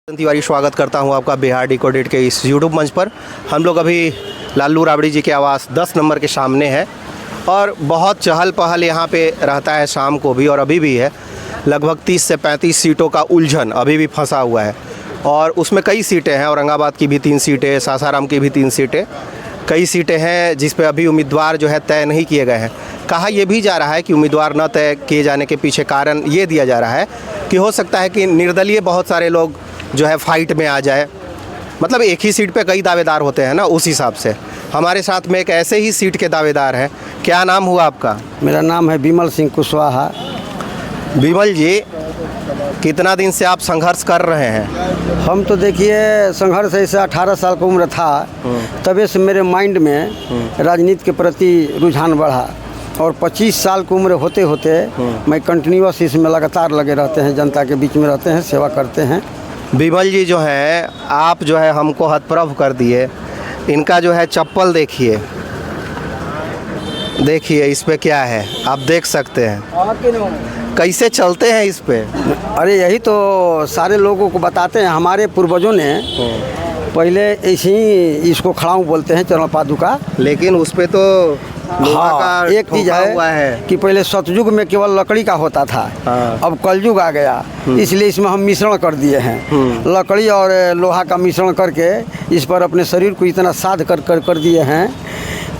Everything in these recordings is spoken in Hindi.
तिवारी स्वागत करता हूं आपका बिहार डिकोडेड के इस यूट्यूब मंच पर। हम लोग अभी लालू राबड़ी जी के आवास 10 नंबर के सामने है और बहुत चहल पहल यहां पे रहता है शाम को भी और अभी भी है। लगभग 30 से 35 सीटों का उलझन अभी भी फंसा हुआ है और उसमें कई सीटें हैं। औरंगाबाद की भी 3 सीटें, सासाराम की भी 3 सीटें, कई सीटें हैं जिस पे अभी उम्मीदवार जो है तय नहीं किए गए हैं। कहा यह भी जा रहा है कि उम्मीदवार न तय किए जाने के पीछे कारण ये दिया जा रहा है कि हो सकता है कि निर्दलीय बहुत सारे लोग जो है फाइट में आ जाए। मतलब एक ही सीट पे कई दावेदार होते हैं ना, उस हिसाब से हमारे साथ में एक ऐसे ही सीट के दावेदार हैं। क्या नाम हुआ आपका? मेरा नाम है विमल सिंह कुशवाहा। विमल जी, कितना दिन से आप संघर्ष कर रहे हैं? हम तो देखिए संघर्ष ऐसे 18 साल की उम्र था तबे से मेरे माइंड में राजनीति के प्रति रुझान बढ़ा और 25 साल की उम्र होते होते मैं कंटिन्यूअस इसमें लगातार लगे रहते हैं, जनता के बीच में रहते हैं, सेवा करते हैं। विमल जी जो है, आप जो है हमको हतप्रभ कर दिए। इनका जो है चप्पल देखिए, देखिए इस पे क्या है, आप देख सकते हैं कैसे चलते हैं इस पे। अरे यही तो सारे लोगों को बताते हैं। हमारे पूर्वजों ने पहले ऐसे ही इसको खड़ाऊं बोलते हैं, चरण पादुका, लेकिन उस पे तो हाँ, एक चीज़ है कि पहले सतयुग में केवल लकड़ी का होता था। हाँ। अब कलयुग आ गया, इसलिए इसमें हम मिश्रण कर दिए हैं। लकड़ी और लोहा का मिश्रण करके इस पर अपने शरीर को इतना साध कर दिए हैं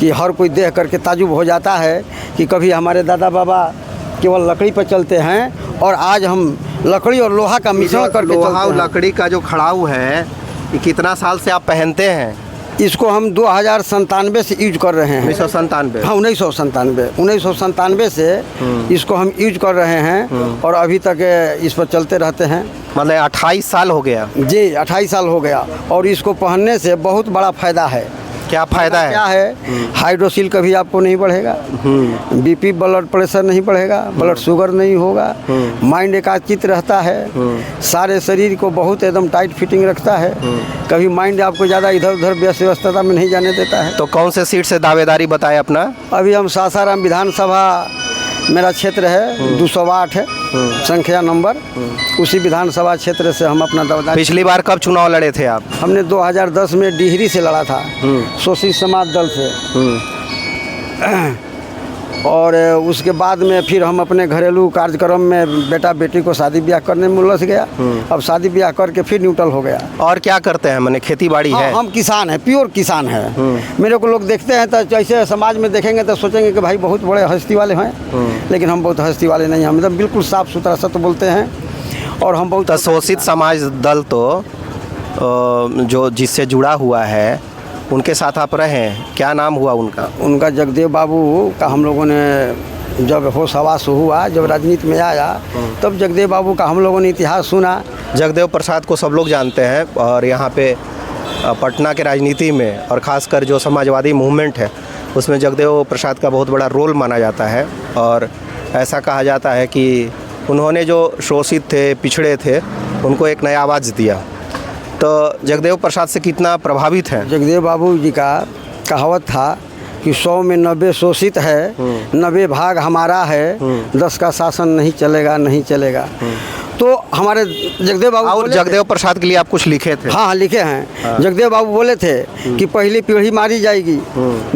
कि हर कोई देख करके ताजुब हो जाता है कि कभी हमारे दादा बाबा केवल लकड़ी पर चलते हैं और आज हम लकड़ी और लोहा का मिश्रण करके लोहा और चलते हैं। लकड़ी का जो खड़ाऊ है, ये कितना साल से आप पहनते हैं? इसको हम 2097 से यूज कर रहे हैं। 1997? हाँ, 1997 से इसको हम यूज कर रहे हैं और अभी तक इस पर चलते रहते हैं। मतलब 28 साल हो गया? जी, 28 साल हो गया और इसको पहनने से बहुत बड़ा फायदा है। क्या फायदा है? क्या है? हाइड्रोसिल कभी आपको नहीं बढ़ेगा, बीपी ब्लड प्रेशर नहीं बढ़ेगा, ब्लड शुगर नहीं होगा, माइंड एकाग्रचित रहता है, सारे शरीर को बहुत एकदम टाइट फिटिंग रखता है, कभी माइंड आपको ज़्यादा इधर उधर व्यस्त व्यस्तता में नहीं जाने देता है। तो कौन से सीट से दावेदारी बताए अपना? अभी हम सासाराम विधानसभा मेरा क्षेत्र है, 208 है संख्या नंबर, उसी विधानसभा क्षेत्र से हम अपना दावेदारी। पिछली बार कब चुनाव लड़े थे आप? हमने 2010 में डिहरी से लड़ा था, शोषित समाज दल से। और उसके बाद में फिर हम अपने घरेलू कार्यक्रम में बेटा बेटी को शादी ब्याह करने में उलझ गया। अब शादी ब्याह करके फिर न्यूट्रल हो गया। और क्या करते हैं? मैंने खेती बाड़ी है? हम किसान हैं, प्योर किसान हैं। मेरे को लोग देखते हैं तो जैसे समाज में देखेंगे तो सोचेंगे कि भाई बहुत बड़े हस्ती वाले हैं, लेकिन हम बहुत हस्ती वाले नहीं हैं। हम एकदम बिल्कुल साफ सुथरा सत्य बोलते हैं और हम बहुत शोषित समाज दल तो जो जिससे जुड़ा हुआ है उनके साथ आप रहे हैं। क्या नाम हुआ उनका? उनका जगदेव बाबू का हम लोगों ने जब होश हवास हुआ, जब राजनीति में आया, तब जगदेव बाबू का हम लोगों ने इतिहास सुना। जगदेव प्रसाद को सब लोग जानते हैं और यहाँ पे पटना के राजनीति में और ख़ासकर जो समाजवादी मूवमेंट है उसमें जगदेव प्रसाद का बहुत बड़ा रोल माना जाता है। और ऐसा कहा जाता है कि उन्होंने जो शोषित थे, पिछड़े थे, उनको एक नया आवाज़ दिया। तो जगदेव प्रसाद से कितना प्रभावित हैं? जगदेव बाबू जी का कहावत था कि 100 में 90 शोषित है, 90 भाग हमारा है, 10 का शासन नहीं चलेगा, नहीं चलेगा। तो हमारे जगदेव बाबू और जगदेव प्रसाद के लिए आप कुछ लिखे थे? हाँ, लिखे हैं। जगदेव बाबू बोले थे कि पहली पीढ़ी मारी जाएगी,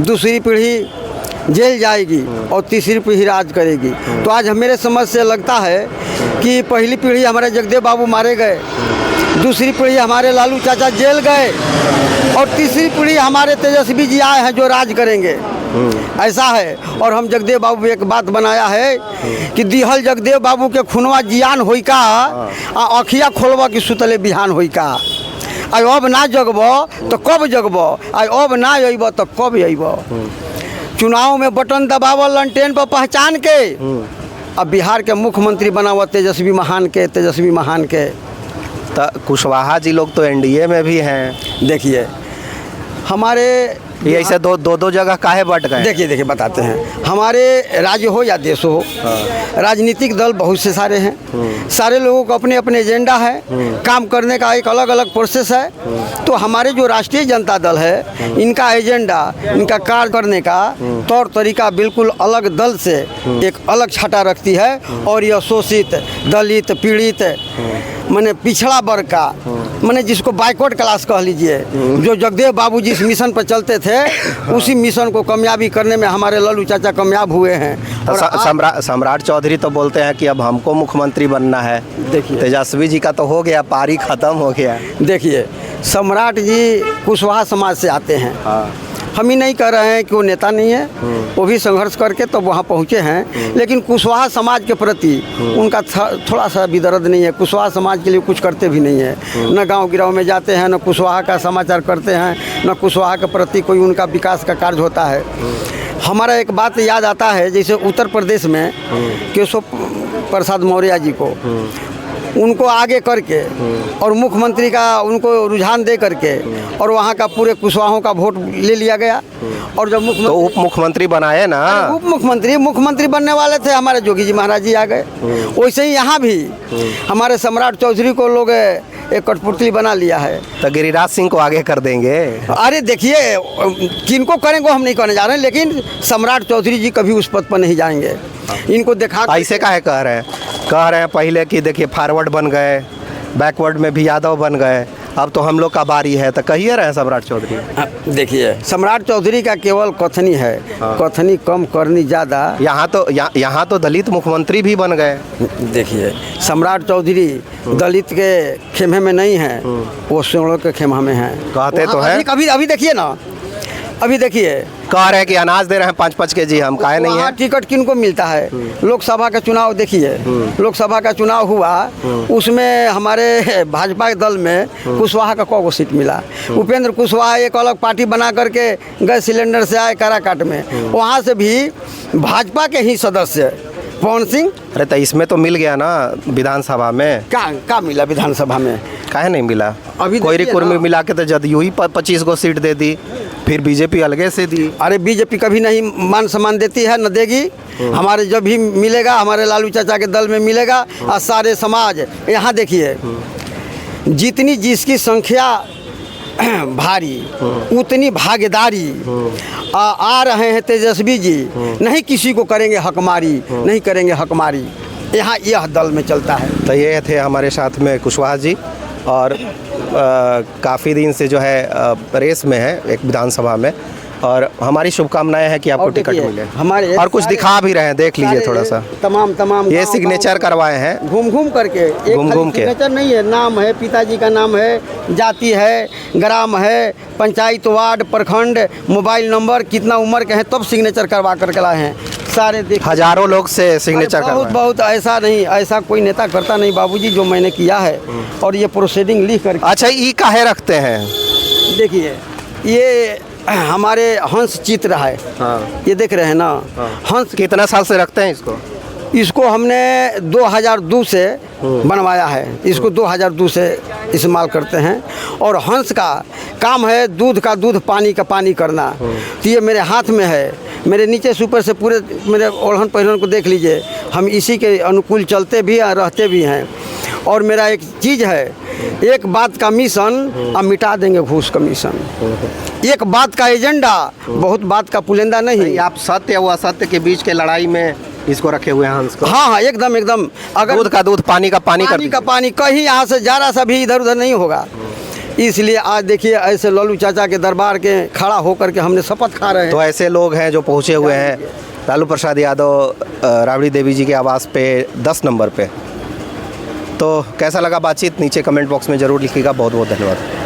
दूसरी पीढ़ी जेल जाएगी और तीसरी पीढ़ी राज करेगी। तो आज मेरे समझ से लगता है कि पहली पीढ़ी हमारे जगदेव बाबू मारे गए, दूसरी पीढ़ी हमारे लालू चाचा जेल गए और तीसरी पीढ़ी हमारे तेजस्वी जी आए हैं जो राज करेंगे। ऐसा है। और हम जगदेव बाबू एक बात बनाया है कि दिहल जगदेव बाबू के खुनवा जियान होई का, अखिया खोलवा की सुतले बिहान होई का। आई अब ना जगब तो कब जगब, आई अब ना अइब तो कब अइब। चुनाव में बटन दबावल लंटेन पर पहचान के अब बिहार के मुख्यमंत्री बनावा तेजस्वी महान के, तेजस्वी महान के। तो कुशवाहा जी लोग तो एनडीए में भी हैं। देखिए हमारे ये ऐसे दो जगह काहे बट गए? देखिए बताते हैं। हमारे राज्य हो या देश हो, राजनीतिक दल बहुत से सारे हैं, सारे लोगों को अपने अपने एजेंडा है, काम करने का एक अलग अलग प्रोसेस है। तो हमारे जो राष्ट्रीय जनता दल है, इनका एजेंडा, इनका कार्य करने का तौर तरीका बिल्कुल अलग दल से एक अलग छटा रखती है। और यह शोषित, दलित, पीड़ित, माने पिछड़ा वर्ग का मैंने जिसको बाइकआउट क्लास कह लीजिए, जो जगदेव बाबू जिस मिशन पर चलते थे उसी मिशन को कामयाबी करने में हमारे लालू चाचा कामयाब हुए हैं। तो सम्राट चौधरी तो बोलते हैं कि अब हमको मुख्यमंत्री बनना है। देखिए तेजस्वी जी का तो हो गया, पारी खत्म हो गया। देखिए सम्राट जी कुशवाहा समाज से आते हैं। हाँ। हम ही नहीं कह रहे हैं कि वो नेता नहीं है, वो भी संघर्ष करके तो वहाँ पहुँचे हैं, लेकिन कुशवाहा समाज के प्रति उनका थोड़ा सा भी दर्द नहीं है। कुशवाहा समाज के लिए कुछ करते भी नहीं है, न गांव गिराव में जाते हैं, न कुशवाहा का समाचार करते हैं, न कुशवाहा के प्रति कोई उनका विकास का कार्य होता है। हमारा एक बात याद आता है, जैसे उत्तर प्रदेश में केशव प्रसाद मौर्य जी को उनको आगे करके और मुख्यमंत्री का उनको रुझान दे करके और वहाँ का पूरे कुशवाहों का वोट ले लिया गया। और जब तो उप मुख्यमंत्री बनाए ना, उप मुख्यमंत्री बनने वाले थे हमारे जोगी जी महाराज जी आ गए। वैसे ही यहाँ भी हमारे सम्राट चौधरी को लोग एक कठपुतली बना लिया है। तो गिरिराज सिंह को आगे कर देंगे। अरे देखिए किनको करेंगे हम नहीं कहने जा रहे हैं, लेकिन सम्राट चौधरी जी कभी उस पद पर नहीं जाएंगे। इनको देखा ऐसे काहे कह रहे हैं पहले कि देखिए फॉरवर्ड बन गए, बैकवर्ड में भी यादव बन गए, अब तो हम लोग का बारी है। तो कहिए रहे सम्राट चौधरी। देखिए सम्राट चौधरी का केवल कथनी है। कथनी कम करनी ज़्यादा। यहाँ तो दलित मुख्यमंत्री भी बन गए। देखिए सम्राट चौधरी दलित के खेमे में नहीं है, वो सोनों के खेमा में है। कहते तो है। अभी देखिए ना, अभी देखिए कह रहे हैं कि अनाज दे रहे हैं 5-5 केजी, हम काहे नहीं है। टिकट किनको मिलता है? लोकसभा का चुनाव देखिए, लोकसभा का चुनाव हुआ, उसमें हमारे भाजपा के दल में कुशवाहा का कौगो सीट मिला। उपेंद्र कुशवाहा एक अलग पार्टी बना करके गैस सिलेंडर से आए काराकाट में, वहाँ से भी भाजपा के ही सदस्य पवन सिंह। अरे तो इसमें तो मिल गया ना विधानसभा में। क्या मिला विधानसभा में? काहे नहीं मिला? अभी कोयरी कुर्मी मिला के तो जदयू ही 25 को सीट दे दी, फिर बीजेपी अलगे से दी। अरे बीजेपी कभी नहीं मान सम्मान देती है, न देगी। हमारे जब भी मिलेगा हमारे लालू चाचा के दल में मिलेगा। और सारे समाज यहाँ देखिए, जितनी जिसकी संख्या भारी उतनी भागीदारी। आ रहे हैं तेजस्वी जी, नहीं किसी को करेंगे हकमारी, नहीं करेंगे हकमारी। यहाँ यह दल में चलता है। तो ये थे हमारे साथ में कुशवाहा जी, और काफ़ी दिन से जो है रेस में है एक विधानसभा में, और हमारी शुभकामनाएं हैं कि आपको टिकट मिले। हमारे और कुछ दिखा भी रहे हैं, देख लीजिए थोड़ा सा। तमाम ये सिग्नेचर करवाए हैं घूम करके। घूम के सिग्नेचर नहीं है, नाम है, पिताजी का नाम है, जाति है, ग्राम है, पंचायत, वार्ड, प्रखंड, मोबाइल नंबर, कितना उम्र के हैं, तब सिग्नेचर करवा करके लाए हैं सारे। हजारों लोग से सिग्नेचर करवाए। बहुत ऐसा नहीं, ऐसा कोई नेता करता नहीं बाबूजी जो मैंने किया है। और ये प्रोसीडिंग लिख करके। अच्छा, ई काहे रखते हैं? देखिए ये हमारे हंस चित्र है। हाँ। ये देख रहे हैं ना। हाँ। हंस कितना साल से रखते हैं इसको? इसको हमने 2002 से बनवाया है। इसको 2002 से इस्तेमाल करते हैं। और हंस का काम है दूध का दूध, पानी का पानी करना। तो ये मेरे हाथ में है, मेरे नीचे से ऊपर से पूरे मेरे ओढ़न पहन को देख लीजिए। हम इसी के अनुकूल चलते भी हैं, रहते भी हैं। और मेरा एक चीज़ है, एक बात का मिशन, अब मिटा देंगे घूस कमीशन। एक बात का एजेंडा, बहुत बात का पुलेंदा नहीं। आप सत्य व असत्य के बीच के लड़ाई में इसको रखे हुए हैं हंस को। हाँ, एकदम। अगर दूध का दूध, पानी का पानी का पानी, कहीं यहाँ से जरा सा भी इधर उधर नहीं होगा। इसलिए आज देखिए ऐसे लालू चाचा के दरबार के खड़ा होकर के हमने शपथ खा रहे हैं। तो ऐसे लोग हैं जो पहुँचे हुए हैं लालू प्रसाद यादव राबड़ी देवी जी के आवास पे 10 नंबर पे। तो कैसा लगा बातचीत, नीचे कमेंट बॉक्स में ज़रूर लिखिएगा। बहुत बहुत धन्यवाद।